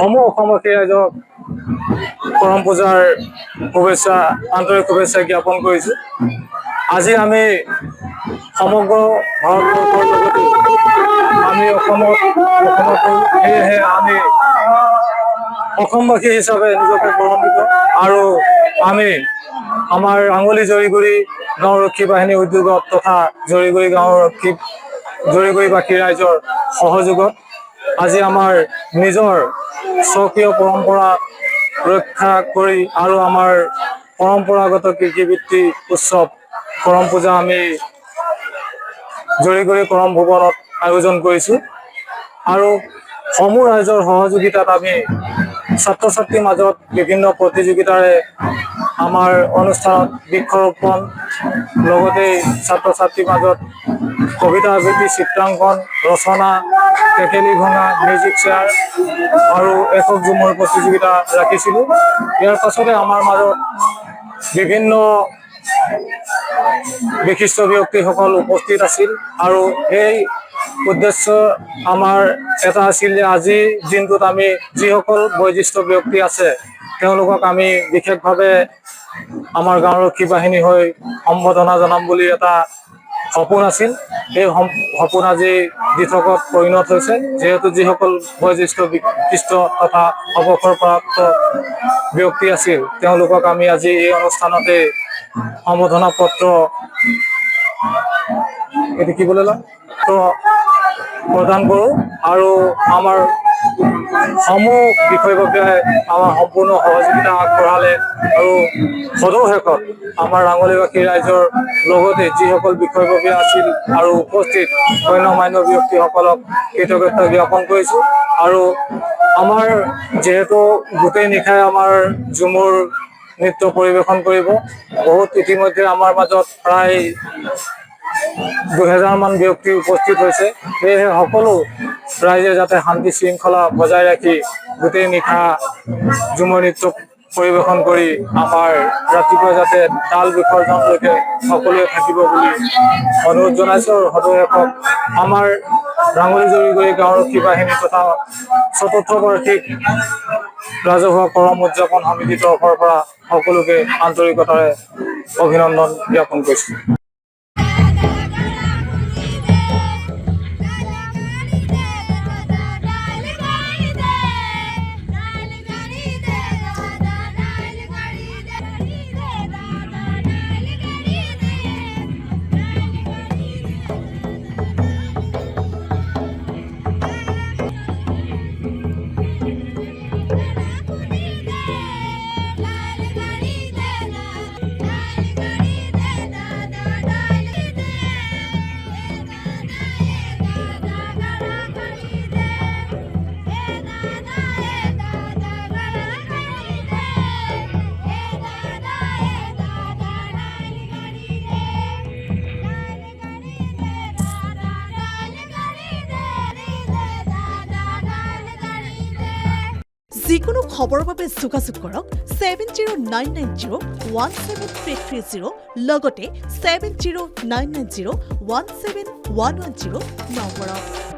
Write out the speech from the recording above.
সমূহ অসমবাসী ৰাইজক কৰম পূজাৰ শুভেচ্ছা আন্তৰিক শুভেচ্ছা জ্ঞাপন কৰিছোঁ। আজি আমি সমগ্ৰ ভাৰতবৰ্ষৰ লগতে আমি অসমতো সেয়েহে আমি অসমবাসী হিচাপে নিজকে গৌৰৱান্বিত আৰু আমি আমাৰ আঙুলি জৰিগুৰি গাঁও ৰক্ষী বাহিনী উদ্যোগত তথা জৰিগুৰি জৰিগুৰিবাসী ৰাইজৰ সহযোগত আজি আমাৰ নিজৰ স্বকীয় পৰম্পৰা ৰক্ষা কৰি আৰু আমাৰ পৰম্পৰাগত কৃষিভিত্তিক উৎসৱ কৰম পূজা আমি জৰিগুৰি কৰম ভৱনত আয়োজন কৰিছোঁ আৰু সমূহ ৰাইজৰ সহযোগিতাত আমি ছাত্ৰ ছাত্ৰীৰ মাজত বিভিন্ন প্ৰতিযোগিতাৰে আমাৰ অনুষ্ঠানত বৃক্ষৰোপণ লগতে ছাত্ৰ ছাত্ৰীৰ মাজত কবিতা আবৃত্তি, চিত্ৰাংকন, ৰচনা, টেকেলি ভঙা, মিউজিক চেয়াৰ আৰু একক ঝুমুৰ প্ৰতিযোগিতা ৰাখিছিলোঁ। ইয়াৰ পাছতে আমাৰ মাজত বিভিন্ন বিশিষ্ট ব্যক্তিসকল উপস্থিত আছিল আৰু সেই উদ্দেশ্য আমাৰ এটা আছিল যে আজিৰ দিনটোত আমি যিসকল বয়োজ্যেষ্ঠ ব্যক্তি আছে তেওঁলোকক আমি বিশেষভাৱে আমাৰ গাঁওৰক্ষী বাহিনী হৈ সম্বৰ্ধনা জনাম বুলি এটা সপোন আছিল। সেই সপোন আজি দিঠকত পৰিণত হৈছে, যিহেতু যিসকল বয়োজ্যেষ্ঠ বিশিষ্ট তথা অৱসৰপ্ৰাপ্ত ব্যক্তি আছিল তেওঁলোকক আমি আজি এই অনুষ্ঠানতে সম্বৰ্ধনা পত্ৰ প্ৰদান কৰোঁ আৰু আমাৰ সমূহ বিষয়ববীয়াই আমাৰ সম্পূৰ্ণ সহযোগিতা আগবঢ়ালে আৰু সদৌ শেষত আমাৰ ৰাঙলীবাসী ৰাইজৰ লগতে যিসকল বিষয়ববীয়া আছিল আৰু উপস্থিত গণ্যমান্য ব্যক্তিসকলক কৃতজ্ঞতা জ্ঞাপন কৰিছোঁ। আৰু আমাৰ যিহেতু গোটেই নিশাই আমাৰ ঝুমুৰ নৃত্য পৰিৱেশন কৰিব, বহুত ইতিমধ্যে আমাৰ মাজত প্ৰায় 2000 মান ব্যক্তি উপস্থিত হৈছে। সেয়েহে সকলো ৰাইজে যাতে শান্তি শৃংখলা বজাই ৰাখি গোটেই নিশা ঝুমুৰ নৃত্য পৰিৱেশন কৰি আমাৰ ৰাতিপুৱা যাতে তাল বিসৰ্জনলৈকে সকলোৱে থাকিব বুলি অনুৰোধ জনাইছোঁ। আৰু সদৌ শেষত আমাৰ ৰাঙলী জৰিগুৰি গাঁওৰক্ষী বাহিনী তথা চতুৰ্থ বাৰ্ষিক ৰাজহুৱা কৰম উদযাপন সমিতিৰ তৰফৰ পৰা সকলোকে আন্তৰিকতাৰে অভিনন্দন জ্ঞাপন কৰিছোঁ। যিকোনো খবৰৰ বাবে যোগাযোগ কৰক 7099017330 লগতে 7099017110 নম্বৰত।